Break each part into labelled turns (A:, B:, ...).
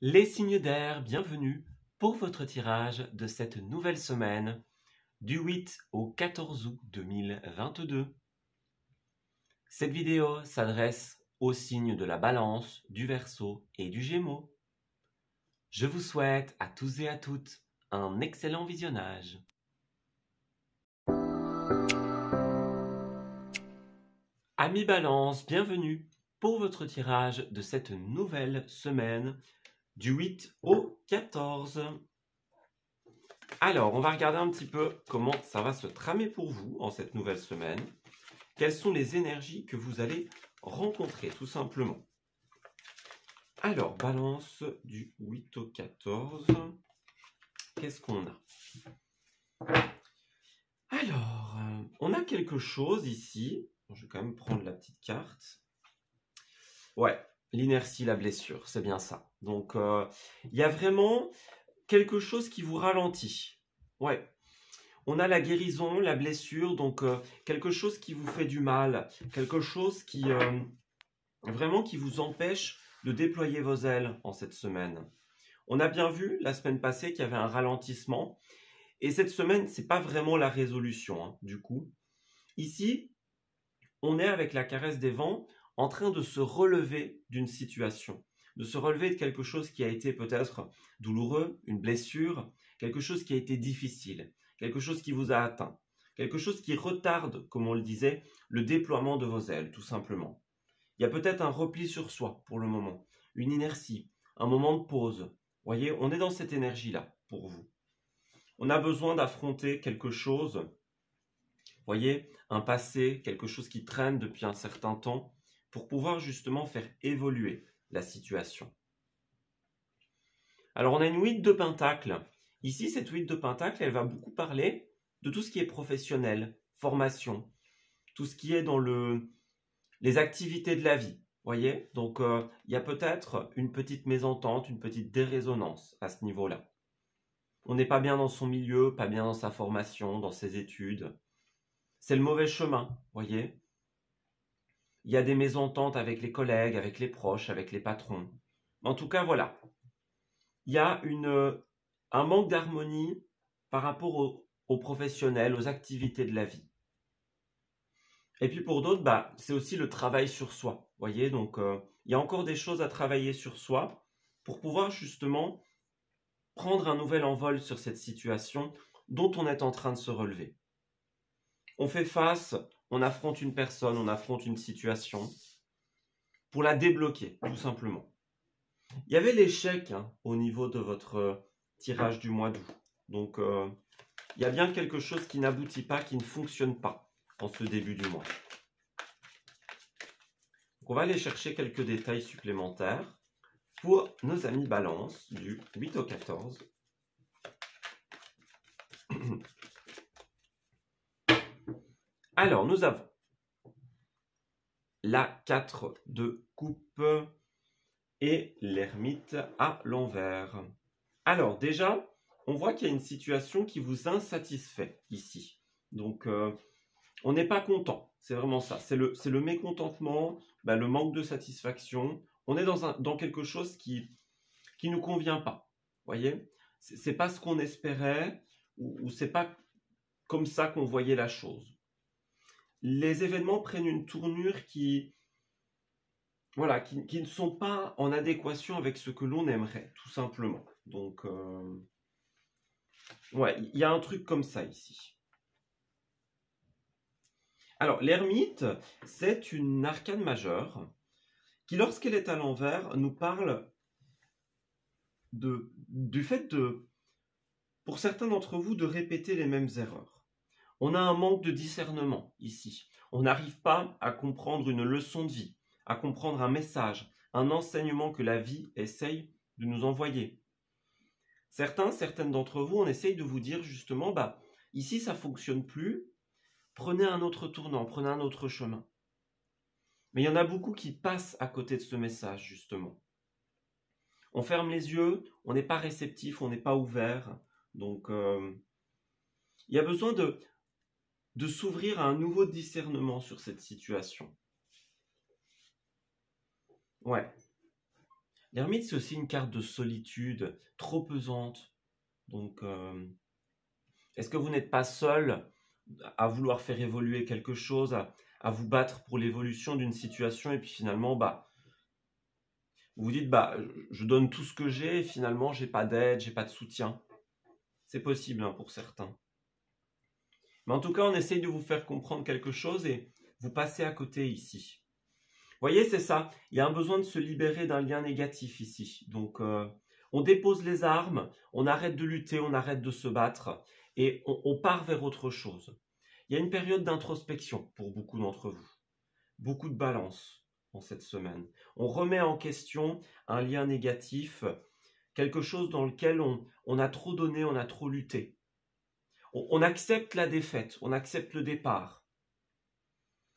A: Les signes d'air, bienvenue pour votre tirage de cette nouvelle semaine du 8 au 14 août 2022. Cette vidéo s'adresse aux signes de la Balance, du Verseau et du Gémeaux. Je vous souhaite à tous et à toutes un excellent visionnage. Amis Balance, bienvenue pour votre tirage de cette nouvelle semaine du 8 au 14. Alors, on va regarder un petit peu comment ça va se tramer pour vous en cette nouvelle semaine. Quelles sont les énergies que vous allez rencontrer, tout simplement. Alors, Balance du 8 au 14. Qu'est-ce qu'on a? Alors, on a quelque chose ici. Je vais quand même prendre la petite carte. Ouais, l'inertie, la blessure, c'est bien ça. Donc, il y a vraiment quelque chose qui vous ralentit. Ouais. On a la guérison, la blessure, donc quelque chose qui vous fait du mal, quelque chose qui vraiment qui vous empêche de déployer vos ailes en cette semaine. On a bien vu la semaine passée qu'il y avait un ralentissement, et cette semaine, c'est pas vraiment la résolution, hein, du coup. Ici, on est avec la caresse des vents en train de se relever d'une situation, de se relever de quelque chose qui a été peut-être douloureux, une blessure, quelque chose qui a été difficile, quelque chose qui vous a atteint, quelque chose qui retarde, comme on le disait, le déploiement de vos ailes, tout simplement. Il y a peut-être un repli sur soi pour le moment, une inertie, un moment de pause. Vous voyez, on est dans cette énergie-là pour vous. On a besoin d'affronter quelque chose, vous voyez, un passé, quelque chose qui traîne depuis un certain temps, pour pouvoir justement faire évoluer la situation. Alors on a une 8 de Pentacle. Ici, cette 8 de Pentacle, elle va beaucoup parler de tout ce qui est professionnel, formation, tout ce qui est dans les activités de la vie. Voyez, donc il y a peut-être une petite mésentente, une petite dérésonance à ce niveau-là. On n'est pas bien dans son milieu, pas bien dans sa formation, dans ses études. C'est le mauvais chemin, voyez. Il y a des mésententes avec les collègues, avec les proches, avec les patrons. En tout cas, voilà. Il y a un manque d'harmonie par rapport aux professionnels, aux activités de la vie. Et puis pour d'autres, c'est aussi le travail sur soi. Voyez, donc il y a encore des choses à travailler sur soi pour pouvoir justement prendre un nouvel envol sur cette situation dont on est en train de se relever. On fait face, on affronte une personne, on affronte une situation pour la débloquer, tout simplement. Il y avait l'échec au niveau de votre tirage du mois d'août. Donc, il y a bien quelque chose qui n'aboutit pas, qui ne fonctionne pas en ce début du mois. Donc, on va aller chercher quelques détails supplémentaires pour nos amis Balance du 8 au 14. Alors, nous avons la 4 de coupe et l'ermite à l'envers. Alors, déjà, on voit qu'il y a une situation qui vous insatisfait ici. Donc, on n'est pas content. C'est vraiment ça. C'est le mécontentement, le manque de satisfaction. On est dans quelque chose qui nous convient pas. Voyez, c'est pas ce qu'on espérait ou c'est pas comme ça qu'on voyait la chose. Les événements prennent une tournure qui ne sont pas en adéquation avec ce que l'on aimerait, tout simplement. Donc, ouais, il y a un truc comme ça ici. Alors, l'ermite, c'est une arcane majeure qui, lorsqu'elle est à l'envers, nous parle du fait pour certains d'entre vous, de répéter les mêmes erreurs. On a un manque de discernement ici. On n'arrive pas à comprendre une leçon de vie, à comprendre un message, un enseignement que la vie essaye de nous envoyer. Certaines d'entre vous, on essaye de vous dire justement, ici ça ne fonctionne plus, prenez un autre tournant, prenez un autre chemin. Mais il y en a beaucoup qui passent à côté de ce message, justement. On ferme les yeux, on n'est pas réceptif, on n'est pas ouvert. Donc, il y a besoin de s'ouvrir à un nouveau discernement sur cette situation. Ouais. L'ermite, c'est aussi une carte de solitude, trop pesante. Donc, est-ce que vous n'êtes pas seul à vouloir faire évoluer quelque chose, à vous battre pour l'évolution d'une situation, et puis finalement, bah, vous vous dites, bah, je donne tout ce que j'ai, et finalement, j'ai pas d'aide, j'ai pas de soutien. C'est possible hein, pour certains. Mais en tout cas, on essaye de vous faire comprendre quelque chose et vous passez à côté ici. Vous voyez, c'est ça. Il y a un besoin de se libérer d'un lien négatif ici. Donc, on dépose les armes, on arrête de lutter, on arrête de se battre et on part vers autre chose. Il y a une période d'introspection pour beaucoup d'entre vous. Beaucoup de balance en cette semaine. On remet en question un lien négatif, quelque chose dans lequel on a trop donné, on a trop lutté. On accepte la défaite, on accepte le départ.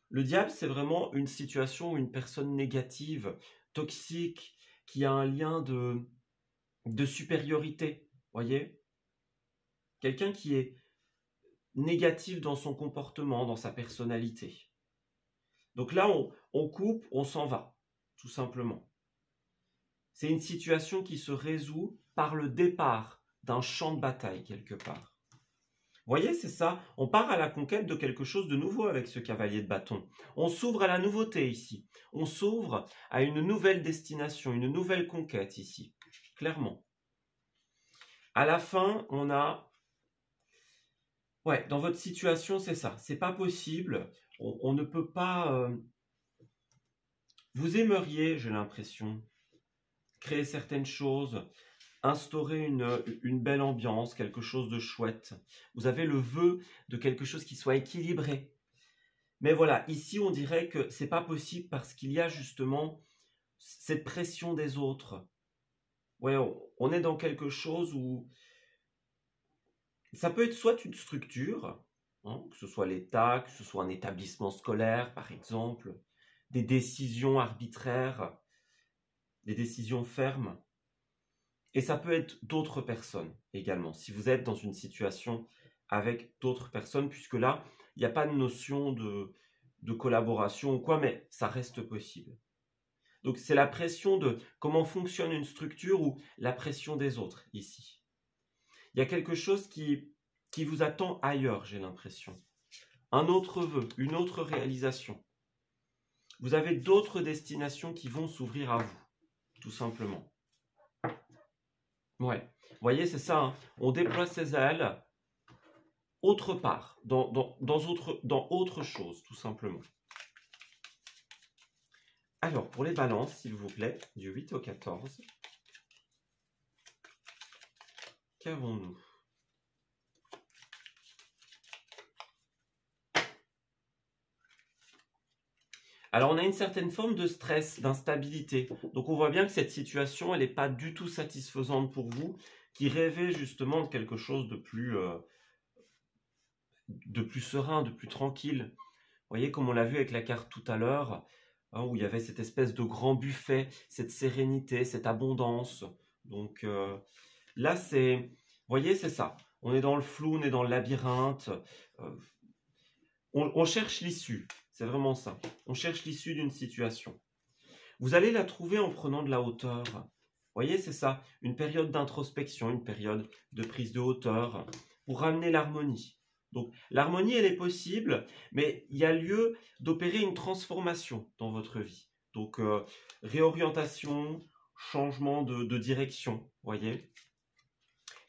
A: Le diable, c'est vraiment une situation où une personne négative, toxique, qui a un lien de supériorité, voyez? Quelqu'un qui est négatif dans son comportement, dans sa personnalité. Donc là, on coupe, on s'en va, tout simplement. C'est une situation qui se résout par le départ d'un champ de bataille quelque part. Vous voyez, c'est ça. On part à la conquête de quelque chose de nouveau avec ce cavalier de bâton. On s'ouvre à la nouveauté ici. On s'ouvre à une nouvelle destination, une nouvelle conquête ici. Clairement. À la fin, on a... Ouais, dans votre situation, c'est ça. C'est pas possible. On ne peut pas... Vous aimeriez, j'ai l'impression, créer certaines choses, instaurer une belle ambiance, quelque chose de chouette. Vous avez le vœu de quelque chose qui soit équilibré. Mais voilà, ici on dirait que c'est pas possible parce qu'il y a justement cette pression des autres. Ouais, on est dans quelque chose où ça peut être soit une structure, hein, que ce soit l'État, que ce soit un établissement scolaire par exemple, des décisions arbitraires, des décisions fermes. Et ça peut être d'autres personnes également, si vous êtes dans une situation avec d'autres personnes, puisque là, il n'y a pas de notion de collaboration ou quoi, mais ça reste possible. Donc c'est la pression de comment fonctionne une structure ou la pression des autres ici. Il y a quelque chose qui vous attend ailleurs, j'ai l'impression. Un autre vœu, une autre réalisation. Vous avez d'autres destinations qui vont s'ouvrir à vous, tout simplement. Ouais, vous voyez, c'est ça, hein. On déploie ses ailes autre part, dans autre chose, tout simplement. Alors, pour les balances, s'il vous plaît, du 8 au 14, qu'avons-nous? Alors, on a une certaine forme de stress, d'instabilité. Donc, on voit bien que cette situation, elle n'est pas du tout satisfaisante pour vous, qui rêvait justement de quelque chose de plus serein, de plus tranquille. Vous voyez, comme on l'a vu avec la carte tout à l'heure, hein, où il y avait cette espèce de grand buffet, cette sérénité, cette abondance. Donc là, vous voyez, c'est ça. On est dans le flou, on est dans le labyrinthe. On cherche l'issue. C'est vraiment ça. On cherche l'issue d'une situation. Vous allez la trouver en prenant de la hauteur. Vous voyez, c'est ça. Une période d'introspection, une période de prise de hauteur pour ramener l'harmonie. Donc l'harmonie, elle est possible, mais il y a lieu d'opérer une transformation dans votre vie. Donc réorientation, changement de direction, voyez.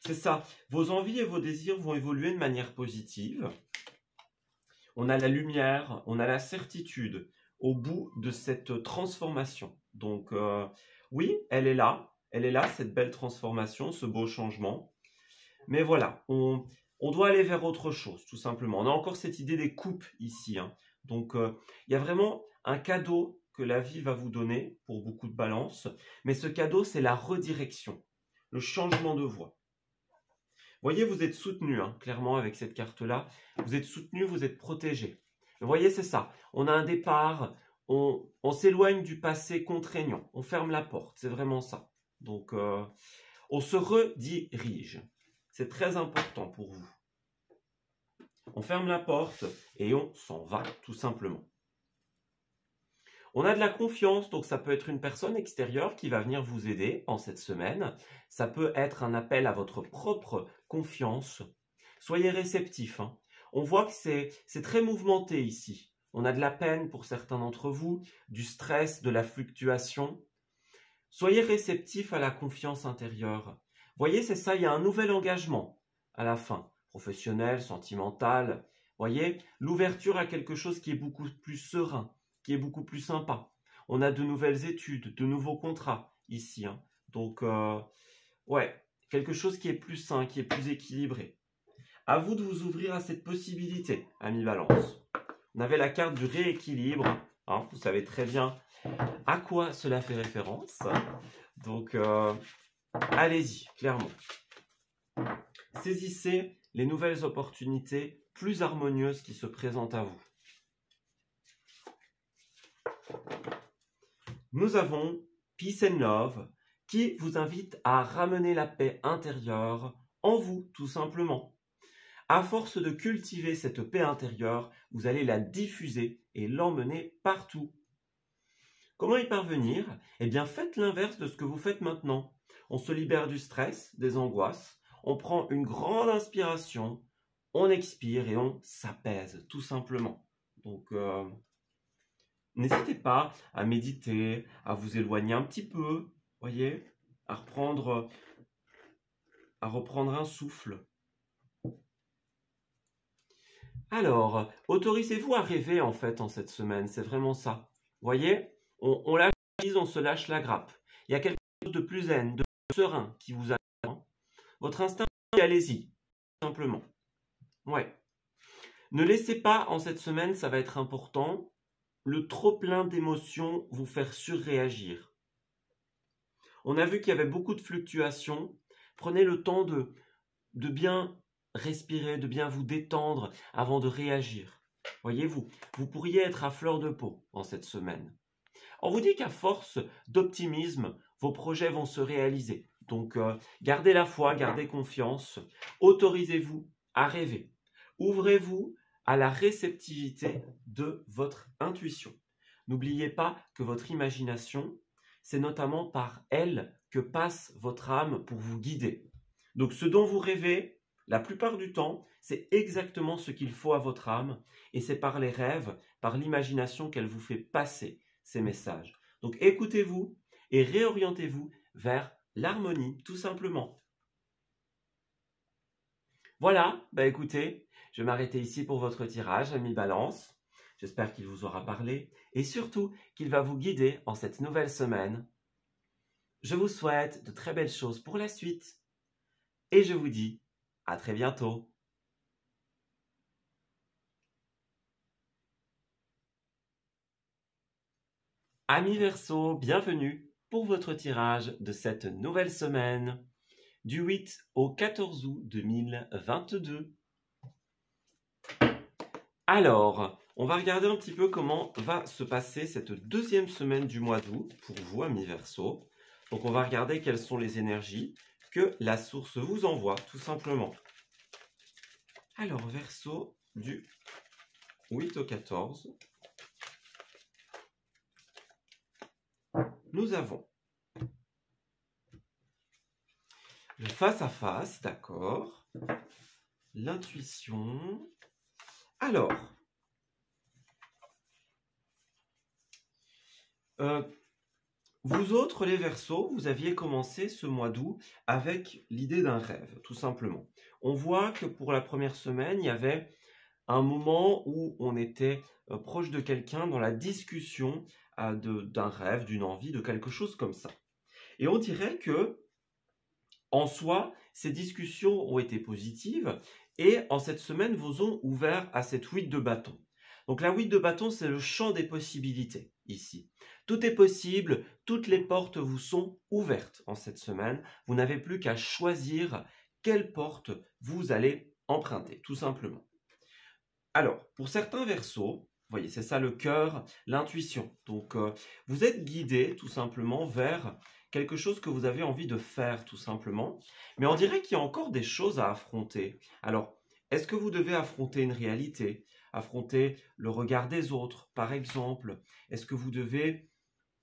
A: C'est ça, vos envies et vos désirs vont évoluer de manière positive. On a la lumière, on a la certitude au bout de cette transformation. Donc oui, elle est là, cette belle transformation, ce beau changement. Mais voilà, on doit aller vers autre chose, tout simplement. On a encore cette idée des coupes ici, hein. Donc, il y a vraiment un cadeau que la vie va vous donner pour beaucoup de balance. Mais ce cadeau, c'est la redirection, le changement de voie. Vous voyez, vous êtes soutenu, hein, clairement, avec cette carte-là. Vous êtes soutenu, vous êtes protégé. Vous voyez, c'est ça. On a un départ, on s'éloigne du passé contraignant. On ferme la porte, c'est vraiment ça. Donc, on se redirige. C'est très important pour vous. On ferme la porte et on s'en va, tout simplement. On a de la confiance, donc ça peut être une personne extérieure qui va venir vous aider en cette semaine. Ça peut être un appel à votre propre confiance. Soyez réceptifs, hein. On voit que c'est très mouvementé ici. On a de la peine pour certains d'entre vous, du stress, de la fluctuation. Soyez réceptifs à la confiance intérieure. Voyez, c'est ça, il y a un nouvel engagement à la fin, professionnel, sentimental. Voyez, l'ouverture à quelque chose qui est beaucoup plus serein, qui est beaucoup plus sympa. On a de nouvelles études, de nouveaux contrats ici, hein. Donc, ouais, quelque chose qui est plus sain, qui est plus équilibré. À vous de vous ouvrir à cette possibilité, ami Balance. On avait la carte du rééquilibre, hein, vous savez très bien à quoi cela fait référence. Donc, allez-y, clairement. Saisissez les nouvelles opportunités plus harmonieuses qui se présentent à vous. Nous avons Peace and Love qui vous invite à ramener la paix intérieure en vous, tout simplement. À force de cultiver cette paix intérieure, vous allez la diffuser et l'emmener partout. Comment y parvenir? Eh bien, faites l'inverse de ce que vous faites maintenant. On se libère du stress, des angoisses, on prend une grande inspiration, on expire et on s'apaise, tout simplement. Donc, n'hésitez pas à méditer, à vous éloigner un petit peu, voyez, à reprendre un souffle. Alors, autorisez-vous à rêver en fait en cette semaine, c'est vraiment ça. Voyez, on lâche prise, on se lâche la grappe. Il y a quelque chose de plus zen, de plus serein qui vous attend. Votre instinct, allez-y, simplement. Ouais. Ne laissez pas en cette semaine, ça va être important, le trop plein d'émotions vous faire surréagir. On a vu qu'il y avait beaucoup de fluctuations. Prenez le temps de bien respirer, de bien vous détendre avant de réagir. Voyez-vous, vous pourriez être à fleur de peau en cette semaine. On vous dit qu'à force d'optimisme, vos projets vont se réaliser. Donc, gardez la foi, gardez confiance, autorisez-vous à rêver. Ouvrez-vous à la réceptivité de votre intuition. N'oubliez pas que votre imagination, c'est notamment par elle que passe votre âme pour vous guider. Donc, ce dont vous rêvez, la plupart du temps, c'est exactement ce qu'il faut à votre âme et c'est par les rêves, par l'imagination qu'elle vous fait passer ces messages. Donc, écoutez-vous et réorientez-vous vers l'harmonie, tout simplement. Voilà, écoutez, je vais m'arrêter ici pour votre tirage, ami Balance. J'espère qu'il vous aura parlé et surtout qu'il va vous guider en cette nouvelle semaine. Je vous souhaite de très belles choses pour la suite et je vous dis à très bientôt. Amis Verseau, bienvenue pour votre tirage de cette nouvelle semaine du 8 au 14 août 2022. Alors, on va regarder un petit peu comment va se passer cette deuxième semaine du mois d'août pour vous, amis Verseau. Donc, on va regarder quelles sont les énergies que la source vous envoie, tout simplement. Alors, Verseau, du 8 au 14, nous avons le face-à-face, d'accord, l'intuition. Alors, vous autres, les Verseaux, vous aviez commencé ce mois d'août avec l'idée d'un rêve, tout simplement. On voit que pour la première semaine, il y avait un moment où on était proche de quelqu'un dans la discussion d'un rêve, d'une envie, de quelque chose comme ça. Et on dirait que, en soi, ces discussions ont été positives et en cette semaine, vous ont ouvert à cette 8 de bâton. Donc la 8 de bâton, c'est le champ des possibilités ici. Tout est possible, toutes les portes vous sont ouvertes en cette semaine. Vous n'avez plus qu'à choisir quelle porte vous allez emprunter, tout simplement. Alors, pour certains Verseaux, vous voyez, c'est ça le cœur, l'intuition. Donc, vous êtes guidé tout simplement vers quelque chose que vous avez envie de faire tout simplement. Mais on dirait qu'il y a encore des choses à affronter. Alors, est-ce que vous devez affronter une réalité, affronter le regard des autres, par exemple? Est-ce que vous devez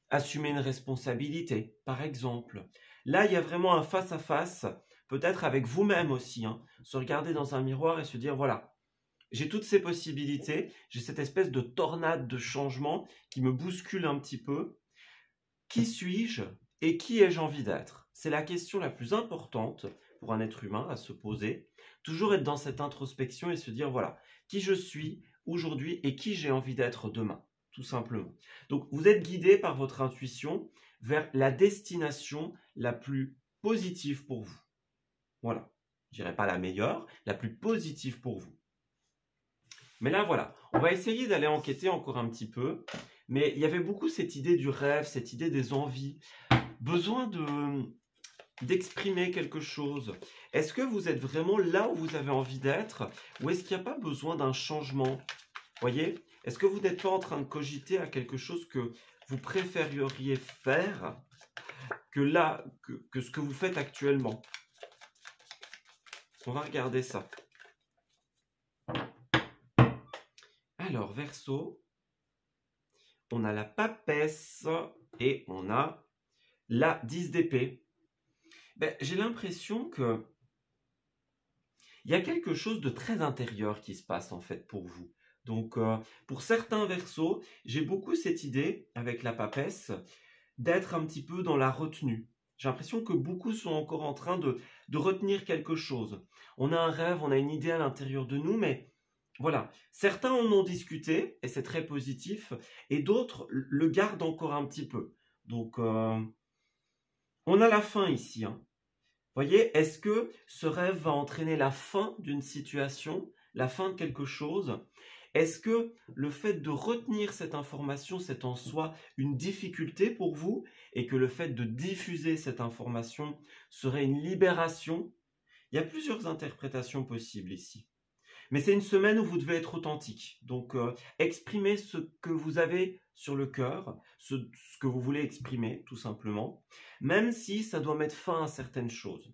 A: assumer une responsabilité, par exemple? Là, il y a vraiment un face-à-face, peut-être avec vous-même aussi, hein. Se regarder dans un miroir et se dire, voilà, j'ai toutes ces possibilités, j'ai cette espèce de tornade de changement qui me bouscule un petit peu. Qui suis-je et qui ai-je envie d'être? C'est la question la plus importante pour un être humain à se poser. Toujours être dans cette introspection et se dire, voilà, qui je suis aujourd'hui et qui j'ai envie d'être demain, tout simplement. Donc, vous êtes guidé par votre intuition vers la destination la plus positive pour vous. Voilà. Je dirais pas la meilleure, la plus positive pour vous. Mais là, voilà, on va essayer d'aller enquêter encore un petit peu. Mais il y avait beaucoup cette idée du rêve, cette idée des envies. Besoin d'exprimer quelque chose. Est-ce que vous êtes vraiment là où vous avez envie d'être? Ou est-ce qu'il n'y a pas besoin d'un changement? Voyez? Est-ce que vous n'êtes pas en train de cogiter à quelque chose que vous préféreriez faire que ce que vous faites actuellement? On va regarder ça. Alors, Verseau, on a la papesse et on a la 10 d'épée. J'ai l'impression que il y a quelque chose de très intérieur qui se passe en fait pour vous. Donc, pour certains Verseaux, j'ai beaucoup cette idée avec la papesse d'être un petit peu dans la retenue. J'ai l'impression que beaucoup sont encore en train de retenir quelque chose. On a un rêve, on a une idée à l'intérieur de nous, mais voilà. Certains en ont discuté, et c'est très positif, et d'autres le gardent encore un petit peu. Donc, on a la fin ici, hein. Voyez, est-ce que ce rêve va entraîner la fin d'une situation, la fin de quelque chose? Est-ce que le fait de retenir cette information, c'est en soi une difficulté pour vous et que le fait de diffuser cette information serait une libération? Il y a plusieurs interprétations possibles ici. Mais c'est une semaine où vous devez être authentique. Donc, exprimez ce que vous avez sur le cœur, ce que vous voulez exprimer, tout simplement, même si ça doit mettre fin à certaines choses.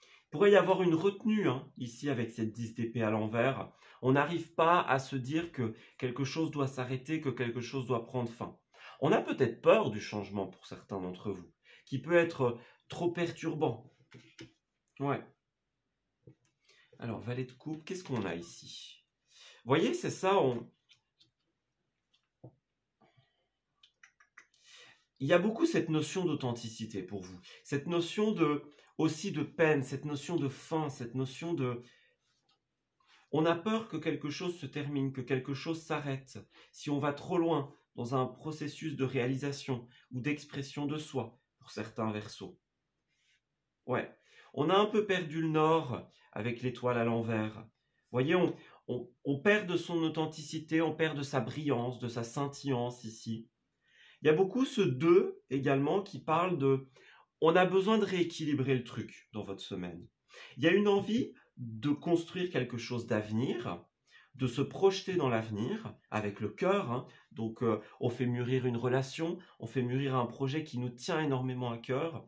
A: Il pourrait y avoir une retenue, hein, ici, avec cette 10 d'épée à l'envers. On n'arrive pas à se dire que quelque chose doit s'arrêter, que quelque chose doit prendre fin. On a peut-être peur du changement pour certains d'entre vous, qui peut être trop perturbant. Ouais. Alors, valet de coupe, qu'est-ce qu'on a ici? Vous voyez, c'est ça, il y a beaucoup cette notion d'authenticité pour vous. Cette notion aussi de peine, cette notion de fin, cette notion de... On a peur que quelque chose se termine, que quelque chose s'arrête. Si on va trop loin dans un processus de réalisation ou d'expression de soi, pour certains Verseaux. Ouais. On a un peu perdu le nord avec l'étoile à l'envers. Voyez, on perd de son authenticité, on perd de sa brillance, de sa scintillance ici. Il y a beaucoup ce 2 également qui parle de... On a besoin de rééquilibrer le truc dans votre semaine. Il y a une envie de construire quelque chose d'avenir, de se projeter dans l'avenir avec le cœur, hein. Donc, on fait mûrir une relation, on fait mûrir un projet qui nous tient énormément à cœur.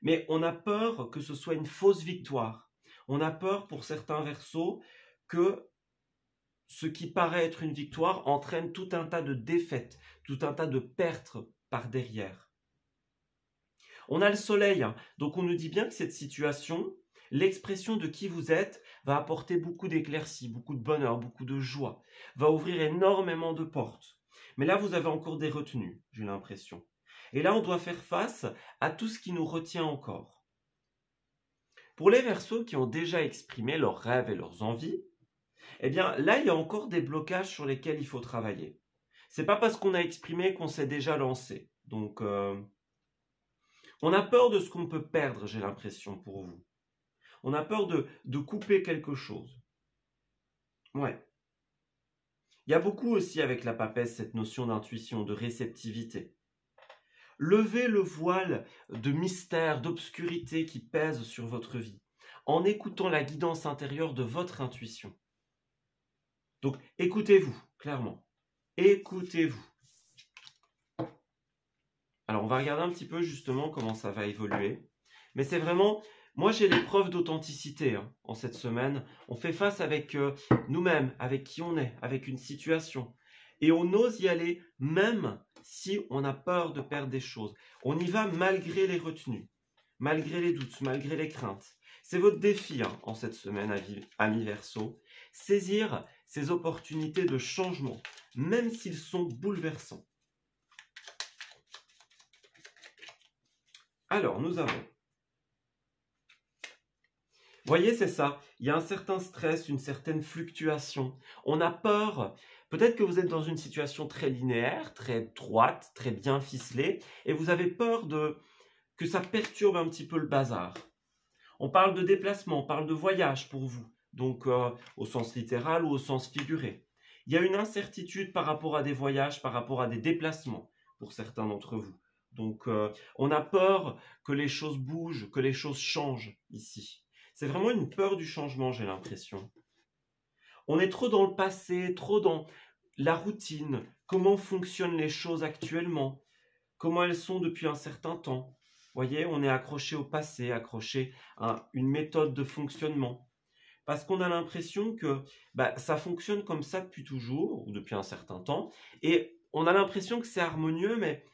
A: Mais on a peur que ce soit une fausse victoire. On a peur pour certains Verseaux que ce qui paraît être une victoire entraîne tout un tas de défaites, tout un tas de pertes par derrière. On a le soleil, hein, donc on nous dit bien que cette situation, l'expression de qui vous êtes, va apporter beaucoup d'éclaircies, beaucoup de bonheur, beaucoup de joie, va ouvrir énormément de portes. Mais là, vous avez encore des retenues, j'ai l'impression. Et là, on doit faire face à tout ce qui nous retient encore. Pour les Verseaux qui ont déjà exprimé leurs rêves et leurs envies, eh bien là, il y a encore des blocages sur lesquels il faut travailler. C'est pas parce qu'on a exprimé qu'on s'est déjà lancé. Donc, on a peur de ce qu'on peut perdre, j'ai l'impression, pour vous. On a peur de couper quelque chose. Ouais. Il y a beaucoup aussi avec la papesse cette notion d'intuition, de réceptivité. Levez le voile de mystère, d'obscurité qui pèse sur votre vie, en écoutant la guidance intérieure de votre intuition. Donc, écoutez-vous, clairement. Écoutez-vous. Alors, on va regarder un petit peu justement comment ça va évoluer. Mais c'est vraiment Moi, j'ai l'épreuve d'authenticité hein, en cette semaine. On fait face avec nous-mêmes, avec qui on est, avec une situation. Et on ose y aller même si on a peur de perdre des choses. On y va malgré les retenues, malgré les doutes, malgré les craintes. C'est votre défi hein, en cette semaine, amis Verseau. Saisir ces opportunités de changement, même s'ils sont bouleversants. Alors, nous avons... Vous voyez, c'est ça. Il y a un certain stress, une certaine fluctuation. On a peur. Peut-être que vous êtes dans une situation très linéaire, très droite, très bien ficelée, et vous avez peur que ça perturbe un petit peu le bazar. On parle de déplacement, on parle de voyage pour vous, donc au sens littéral ou au sens figuré. Il y a une incertitude par rapport à des voyages, par rapport à des déplacements pour certains d'entre vous. Donc on a peur que les choses bougent, que les choses changent ici. C'est vraiment une peur du changement, j'ai l'impression. On est trop dans le passé, trop dans la routine, comment fonctionnent les choses actuellement, comment elles sont depuis un certain temps. Vous voyez, on est accroché au passé, accroché à une méthode de fonctionnement. Parce qu'on a l'impression que ça fonctionne comme ça depuis toujours, ou depuis un certain temps, et on a l'impression que c'est harmonieux, mais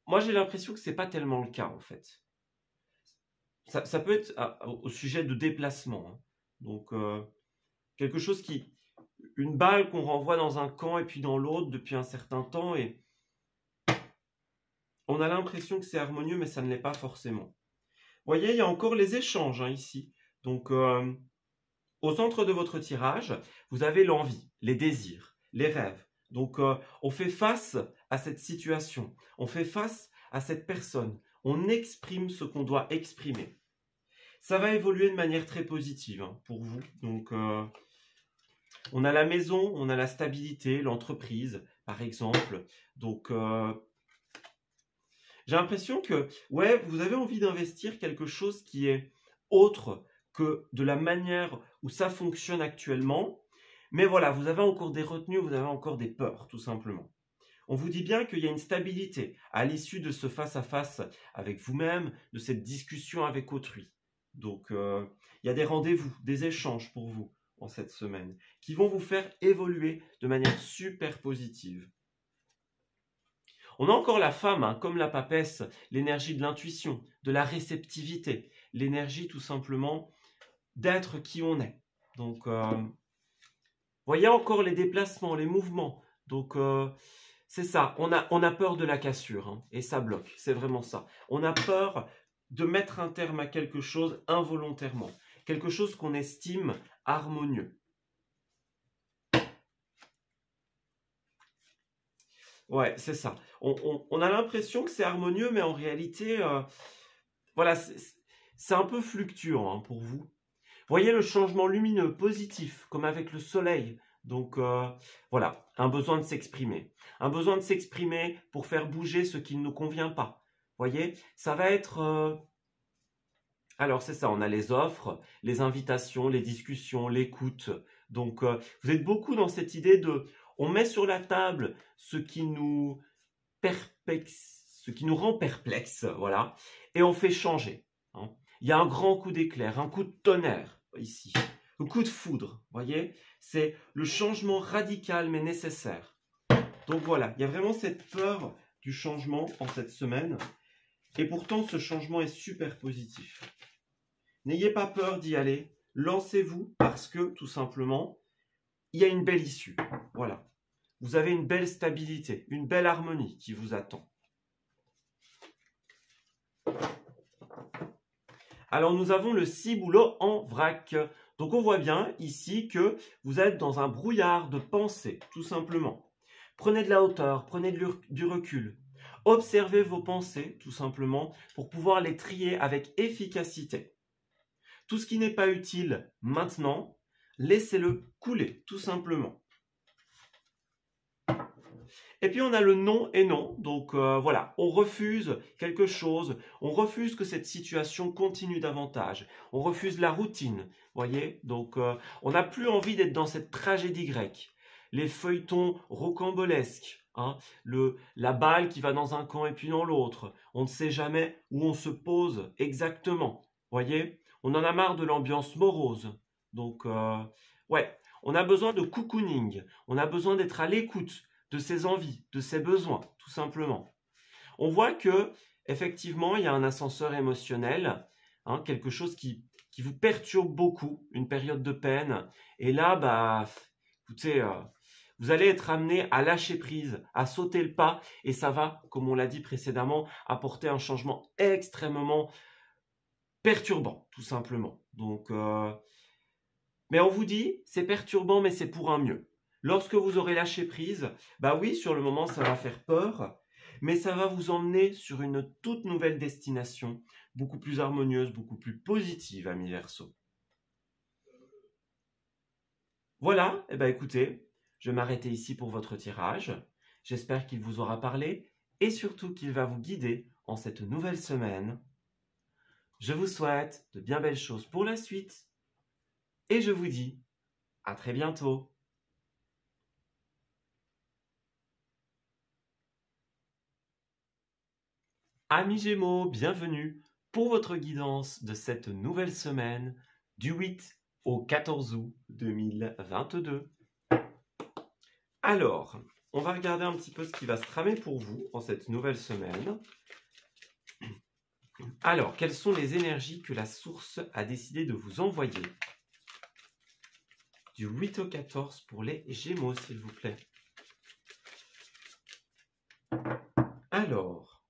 A: moi j'ai l'impression que ce n'est pas tellement le cas en fait. Ça peut être au sujet de déplacement. Hein. Donc, quelque chose une balle qu'on renvoie dans un camp et puis dans l'autre depuis un certain temps et on a l'impression que c'est harmonieux, mais ça ne l'est pas forcément. Vous voyez, il y a encore les échanges hein, ici. Donc, au centre de votre tirage, vous avez l'envie, les désirs, les rêves. Donc, on fait face à cette situation, on fait face à cette personne, on exprime ce qu'on doit exprimer. Ça va évoluer de manière très positive hein, pour vous. Donc, on a la maison, on a la stabilité, l'entreprise, par exemple. Donc, j'ai l'impression que, ouais, vous avez envie d'investir quelque chose qui est autre que de la manière où ça fonctionne actuellement. Mais voilà, vous avez encore des retenues, vous avez encore des peurs, tout simplement. On vous dit bien qu'il y a une stabilité à l'issue de ce face-à-face avec vous-même, de cette discussion avec autrui. Donc, il y a des rendez-vous, des échanges pour vous en cette semaine qui vont vous faire évoluer de manière super positive. On a encore la femme, hein, comme la papesse, l'énergie de l'intuition, de la réceptivité, l'énergie tout simplement d'être qui on est. Donc, voyez encore les déplacements, les mouvements. Donc, c'est ça, on a peur de la cassure hein, et ça bloque, c'est vraiment ça. On a peur de mettre un terme à quelque chose involontairement, quelque chose qu'on estime harmonieux. Ouais, c'est ça. On a l'impression que c'est harmonieux, mais en réalité, voilà, c'est un peu fluctuant hein, pour vous. Voyez le changement lumineux, positif, comme avec le soleil. Donc, voilà, un besoin de s'exprimer. Un besoin de s'exprimer pour faire bouger ce qui ne nous convient pas. Voyez, ça va être... Alors, c'est ça, on a les offres, les invitations, les discussions, l'écoute. Donc, vous êtes beaucoup dans cette idée de... On met sur la table ce qui nous rend perplexe, voilà, et on fait changer. Hein. Il y a un grand coup d'éclair, un coup de tonnerre ici, un coup de foudre, voyez. C'est le changement radical mais nécessaire. Donc voilà, il y a vraiment cette peur du changement en cette semaine. Et pourtant, ce changement est super positif. N'ayez pas peur d'y aller. Lancez-vous parce que, tout simplement, il y a une belle issue. Voilà. Vous avez une belle stabilité, une belle harmonie qui vous attend. Alors, nous avons le ciboulot en vrac. Donc, on voit bien ici que vous êtes dans un brouillard de pensée, tout simplement. Prenez de la hauteur, prenez du recul. Observez vos pensées, tout simplement, pour pouvoir les trier avec efficacité. Tout ce qui n'est pas utile maintenant, laissez-le couler, tout simplement. Et puis on a le non et non, donc voilà, on refuse quelque chose, on refuse que cette situation continue davantage, on refuse la routine, voyez, donc on n'a plus envie d'être dans cette tragédie grecque, les feuilletons rocambolesques, hein, la balle qui va dans un camp et puis dans l'autre, on ne sait jamais où on se pose exactement, voyez, On en a marre de l'ambiance morose. Donc, ouais, on a besoin de cocooning. On a besoin d'être à l'écoute de ses envies, de ses besoins, tout simplement. On voit que, effectivement, il y a un ascenseur émotionnel, hein, quelque chose qui vous perturbe beaucoup, une période de peine. Et là, bah, écoutez, vous allez être amené à lâcher prise, à sauter le pas, et ça va, comme on l'a dit précédemment, apporter un changement extrêmement perturbant, tout simplement. Donc, mais on vous dit, c'est perturbant, mais c'est pour un mieux. Lorsque vous aurez lâché prise, bah oui, sur le moment, ça va faire peur, mais ça va vous emmener sur une toute nouvelle destination, beaucoup plus harmonieuse, beaucoup plus positive, amis Verseau. Voilà, et ben écoutez, je vais m'arrêter ici pour votre tirage. J'espère qu'il vous aura parlé et surtout qu'il va vous guider en cette nouvelle semaine. Je vous souhaite de bien belles choses pour la suite et je vous dis à très bientôt. Amis Gémeaux, bienvenue pour votre guidance de cette nouvelle semaine du 8 au 14 août 2022. Alors, on va regarder un petit peu ce qui va se tramer pour vous en cette nouvelle semaine. Alors, quelles sont les énergies que la source a décidé de vous envoyer du 8 au 14 pour les Gémeaux, s'il vous plaît. Alors,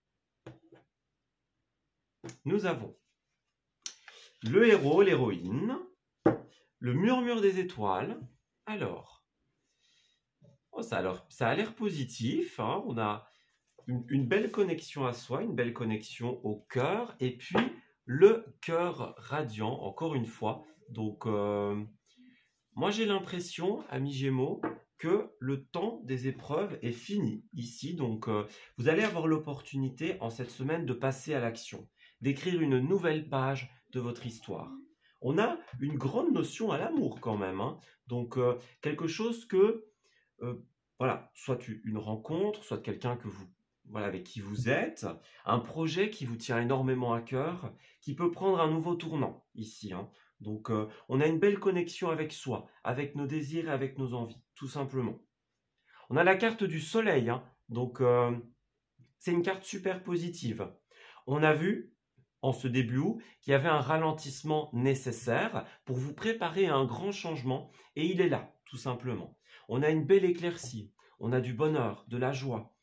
A: nous avons le héros, l'héroïne, le murmure des étoiles. Alors, oh, ça a l'air positif, hein. On a une belle connexion à soi, une belle connexion au cœur, et puis le cœur radiant, encore une fois. Donc, moi j'ai l'impression, amis Gémeaux, que le temps des épreuves est fini ici. Donc, vous allez avoir l'opportunité en cette semaine de passer à l'action, d'écrire une nouvelle page de votre histoire. On a une grande notion à l'amour quand même, hein. Donc, quelque chose que, voilà, soit une rencontre, soit quelqu'un que vous, voilà, avec qui vous êtes, un projet qui vous tient énormément à cœur, qui peut prendre un nouveau tournant ici, hein. Donc, on a une belle connexion avec soi, avec nos désirs et avec nos envies, tout simplement. On a la carte du soleil, hein. Donc, c'est une carte super positive. On a vu, en ce début août, qu'il y avait un ralentissement nécessaire pour vous préparer à un grand changement, et il est là, tout simplement. On a une belle éclaircie, on a du bonheur, de la joie,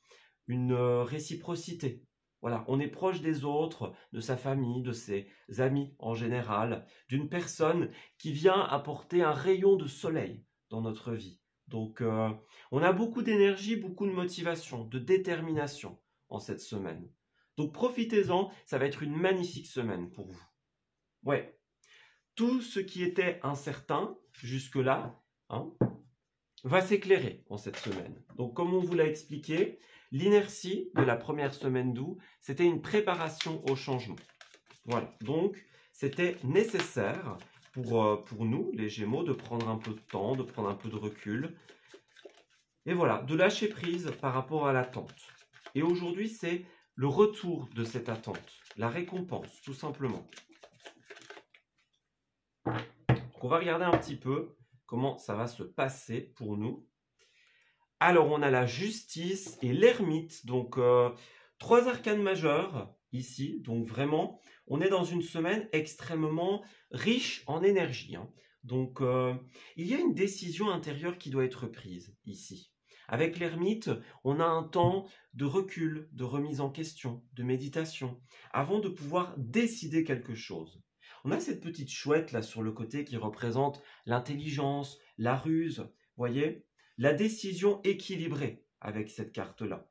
A: une réciprocité. Voilà, on est proche des autres, de sa famille, de ses amis en général, d'une personne qui vient apporter un rayon de soleil dans notre vie. Donc, on a beaucoup d'énergie, beaucoup de motivation, de détermination en cette semaine. Donc, profitez-en, ça va être une magnifique semaine pour vous. Ouais, tout ce qui était incertain jusque-là, hein, va s'éclairer en cette semaine. Donc, comme on vous l'a expliqué, l'inertie de la première semaine d'août, c'était une préparation au changement. Voilà, donc c'était nécessaire pour nous, les Gémeaux, de prendre un peu de temps, de prendre un peu de recul. Et voilà, de lâcher prise par rapport à l'attente. Et aujourd'hui, c'est le retour de cette attente, la récompense, tout simplement. Donc, on va regarder un petit peu comment ça va se passer pour nous. Alors, on a la justice et l'ermite, donc 3 arcanes majeures ici. Donc vraiment, on est dans une semaine extrêmement riche en énergie, hein. Donc, il y a une décision intérieure qui doit être prise ici. Avec l'ermite, on a un temps de recul, de remise en question, de méditation, avant de pouvoir décider quelque chose. On a cette petite chouette là sur le côté qui représente l'intelligence, la ruse, voyez, la décision équilibrée avec cette carte-là.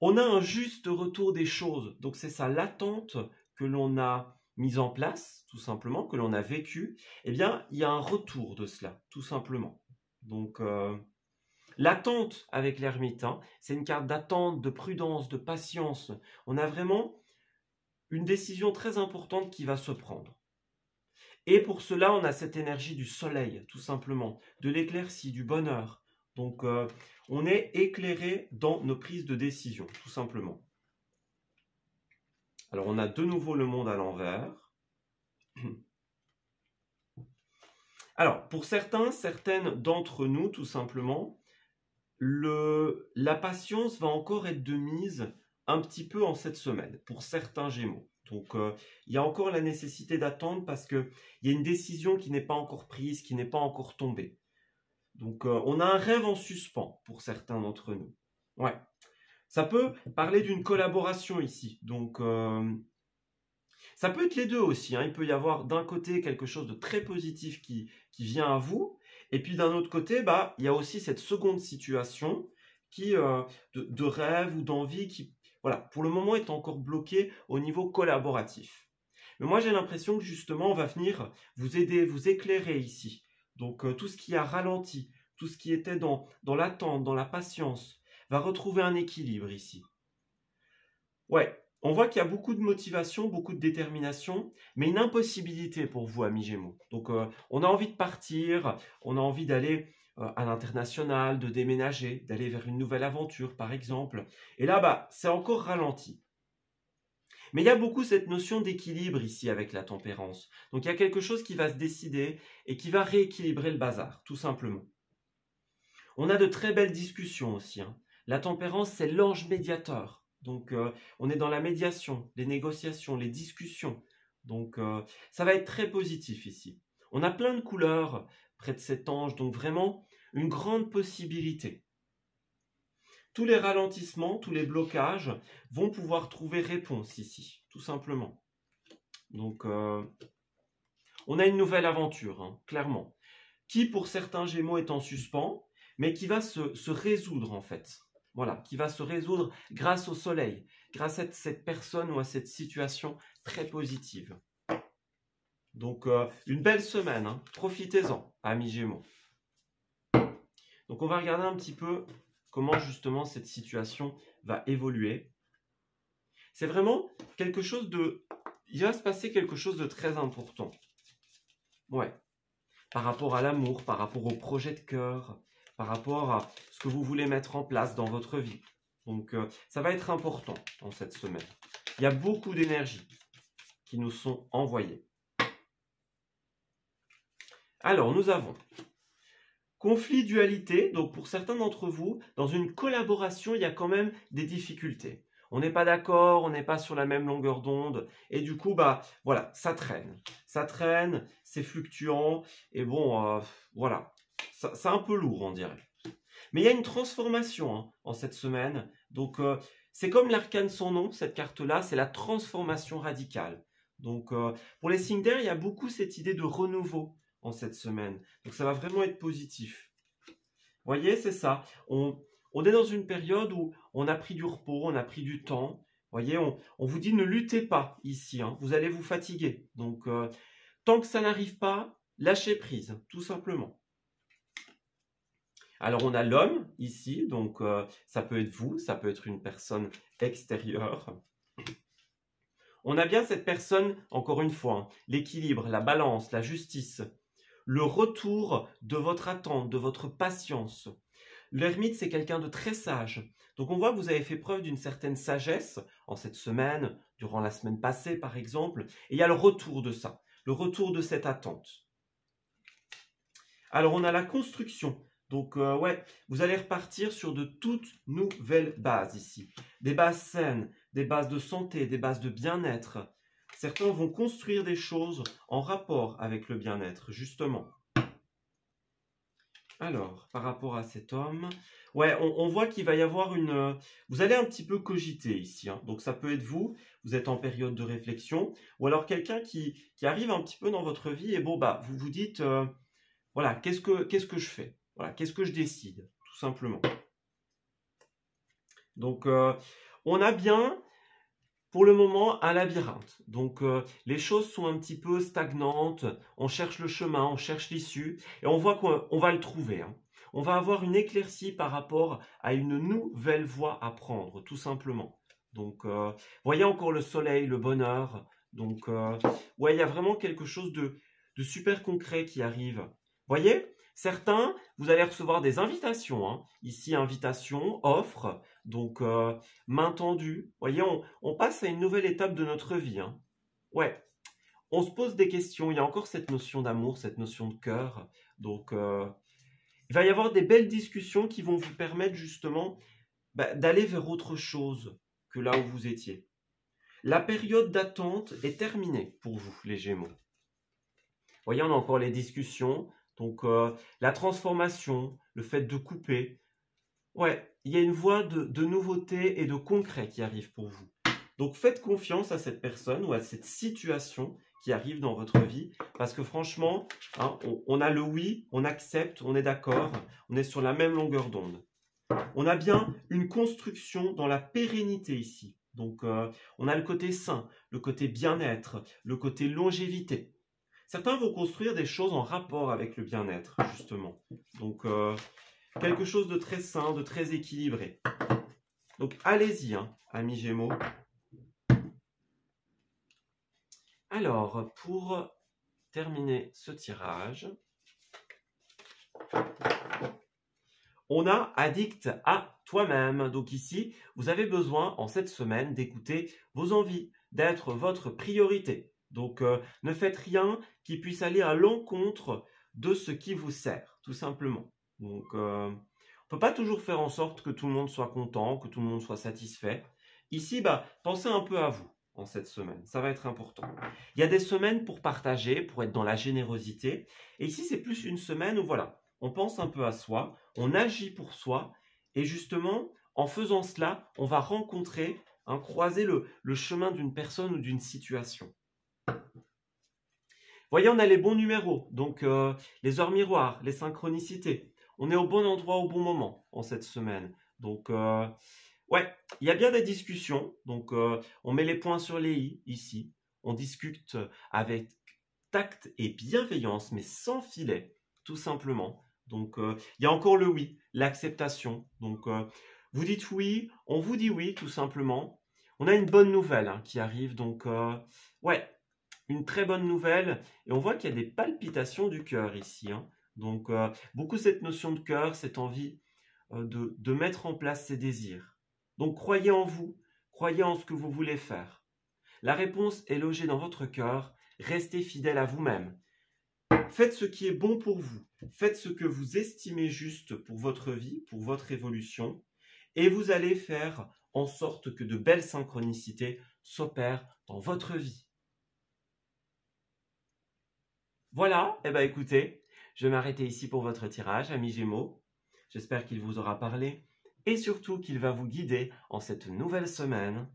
A: On a un juste retour des choses, donc c'est ça l'attente que l'on a mise en place, tout simplement, que l'on a vécu, eh bien, il y a un retour de cela, tout simplement. Donc, l'attente avec l'ermite, hein, c'est une carte d'attente, de prudence, de patience. On a vraiment une décision très importante qui va se prendre. Et pour cela, on a cette énergie du soleil, tout simplement, de l'éclaircie, du bonheur. Donc, on est éclairé dans nos prises de décision, tout simplement. Alors, on a de nouveau le monde à l'envers. Alors, pour certains, certaines d'entre nous, tout simplement, la patience va encore être de mise un petit peu en cette semaine, pour certains Gémeaux. Donc, il y a encore la nécessité d'attendre parce qu'il y a une décision qui n'est pas encore prise, qui n'est pas encore tombée. Donc, on a un rêve en suspens pour certains d'entre nous. Ouais. Ça peut parler d'une collaboration ici. Donc, ça peut être les deux aussi, hein. Il peut y avoir d'un côté quelque chose de très positif qui vient à vous, et puis d'un autre côté, bah, il y a aussi cette seconde situation de rêve ou d'envie qui, voilà, pour le moment est encore bloquée au niveau collaboratif. Mais moi, j'ai l'impression que justement, on va venir vous aider, vous éclairer ici. Donc, tout ce qui a ralenti, tout ce qui était dans l'attente, dans la patience, va retrouver un équilibre ici. Ouais, on voit qu'il y a beaucoup de motivation, beaucoup de détermination, mais une impossibilité pour vous, amis Gémeaux. Donc, on a envie de partir, on a envie d'aller à l'international, de déménager, d'aller vers une nouvelle aventure, par exemple. Et là, bah, c'est encore ralenti. Mais il y a beaucoup cette notion d'équilibre ici avec la tempérance. Donc, il y a quelque chose qui va se décider et qui va rééquilibrer le bazar, tout simplement. On a de très belles discussions aussi, hein. La tempérance, c'est l'ange médiateur. Donc, on est dans la médiation, les négociations, les discussions. Donc, ça va être très positif ici. On a plein de couleurs près de cet ange, donc vraiment une grande possibilité. Tous les ralentissements, tous les blocages vont pouvoir trouver réponse ici, tout simplement. Donc, on a une nouvelle aventure, hein, clairement, qui pour certains Gémeaux est en suspens, mais qui va se résoudre en fait. Voilà, qui va se résoudre grâce au soleil, grâce à cette personne ou à cette situation très positive. Donc, une belle semaine, hein. Profitez-en, amis Gémeaux. Donc, on va regarder un petit peu comment justement cette situation va évoluer. C'est vraiment quelque chose de... Il va se passer quelque chose de très important. Ouais. Par rapport à l'amour, par rapport au projet de cœur, par rapport à ce que vous voulez mettre en place dans votre vie. Donc, ça va être important en cette semaine. Il y a beaucoup d'énergie qui nous sont envoyées. Alors, nous avons conflit, dualité. Donc, pour certains d'entre vous, dans une collaboration, il y a quand même des difficultés. On n'est pas d'accord, on n'est pas sur la même longueur d'onde. Et du coup, bah, voilà, ça traîne. Ça traîne, c'est fluctuant. Et bon, voilà, c'est un peu lourd, on dirait. Mais il y a une transformation, hein, en cette semaine. Donc, c'est comme l'arcane son nom, cette carte-là, c'est la transformation radicale. Donc, pour les signes d'air, il y a beaucoup cette idée de renouveau en cette semaine. Donc, ça va vraiment être positif. Vous voyez, c'est ça. On est dans une période où on a pris du repos, on a pris du temps. Vous voyez, on vous dit ne luttez pas ici, hein, vous allez vous fatiguer. Donc, tant que ça n'arrive pas, lâchez prise, tout simplement. Alors, on a l'homme ici, donc ça peut être vous, ça peut être une personne extérieure. On a bien cette personne, encore une fois, hein, l'équilibre, la balance, la justice, le retour de votre attente, de votre patience. L'ermite, c'est quelqu'un de très sage. Donc, on voit que vous avez fait preuve d'une certaine sagesse en cette semaine, durant la semaine passée, par exemple. Et il y a le retour de ça, le retour de cette attente. Alors, on a la construction. Donc, ouais, vous allez repartir sur de toutes nouvelles bases ici. Des bases saines, des bases de santé, des bases de bien-être. Certains vont construire des choses en rapport avec le bien-être, justement. Alors, par rapport à cet homme, ouais, on voit qu'il va y avoir une... Vous allez un petit peu cogiter ici, hein. Donc, ça peut être vous, vous êtes en période de réflexion, ou alors quelqu'un qui arrive un petit peu dans votre vie et bon, bah, vous vous dites, voilà, qu'est-ce que je fais? Voilà, qu'est-ce que je décide, tout simplement. Donc, on a bien, pour le moment, un labyrinthe. Donc, les choses sont un petit peu stagnantes. On cherche le chemin, on cherche l'issue. Et on voit qu'on va le trouver, hein. On va avoir une éclaircie par rapport à une nouvelle voie à prendre, tout simplement. Donc, voyez encore le soleil, le bonheur. Donc, ouais, il y a vraiment quelque chose de super concret qui arrive. Voyez ? Certains, vous allez recevoir des invitations, hein. Ici, invitation, offre, donc main tendue. Vous voyez, on passe à une nouvelle étape de notre vie, hein. Ouais, on se pose des questions. Il y a encore cette notion d'amour, cette notion de cœur. Donc, il va y avoir des belles discussions qui vont vous permettre justement d'aller vers autre chose que là où vous étiez. La période d'attente est terminée pour vous, les Gémeaux. Vous voyez, on a encore les discussions. Donc, la transformation, le fait de couper. Ouais, il y a une voie de nouveauté et de concret qui arrive pour vous. Donc, faites confiance à cette personne ou à cette situation qui arrive dans votre vie. Parce que franchement, hein, on a le oui, on accepte, on est d'accord, on est sur la même longueur d'onde. On a bien une construction dans la pérennité ici. Donc, on a le côté sain, le côté bien-être, le côté longévité. Certains vont construire des choses en rapport avec le bien-être, justement. Donc, quelque chose de très sain, de très équilibré. Donc, allez-y, hein, amis Gémeaux. Alors, pour terminer ce tirage, on a addict à toi-même. Donc ici, vous avez besoin en cette semaine d'écouter vos envies, d'être votre priorité. Donc ne faites rien qui puisse aller à l'encontre de ce qui vous sert, tout simplement. Donc on ne peut pas toujours faire en sorte que tout le monde soit content, que tout le monde soit satisfait. Ici, pensez un peu à vous en cette semaine, ça va être important. Il y a des semaines pour partager, pour être dans la générosité. Et ici, c'est plus une semaine où voilà, on pense un peu à soi, on agit pour soi, et justement, en faisant cela, on va rencontrer, croiser le chemin d'une personne ou d'une situation. Voyez, on a les bons numéros, donc les heures miroirs, les synchronicités. On est au bon endroit au bon moment en cette semaine. Donc, ouais, il y a bien des discussions. Donc, on met les points sur les i ici. On discute avec tact et bienveillance, mais sans filet, tout simplement. Donc, il y a encore le oui, l'acceptation. Donc, vous dites oui, on vous dit oui, tout simplement. On a une bonne nouvelle qui arrive. Donc, ouais, une très bonne nouvelle. Et on voit qu'il y a des palpitations du cœur ici. Donc, beaucoup cette notion de cœur, cette envie de mettre en place ses désirs. Donc, croyez en vous, croyez en ce que vous voulez faire. La réponse est logée dans votre cœur. Restez fidèle à vous-même. Faites ce qui est bon pour vous. Faites ce que vous estimez juste pour votre vie, pour votre évolution. Et vous allez faire en sorte que de belles synchronicités s'opèrent dans votre vie. Voilà, écoutez, je vais m'arrêter ici pour votre tirage, amis Gémeaux. J'espère qu'il vous aura parlé et surtout qu'il va vous guider en cette nouvelle semaine.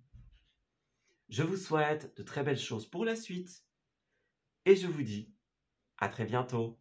A: Je vous souhaite de très belles choses pour la suite et je vous dis à très bientôt.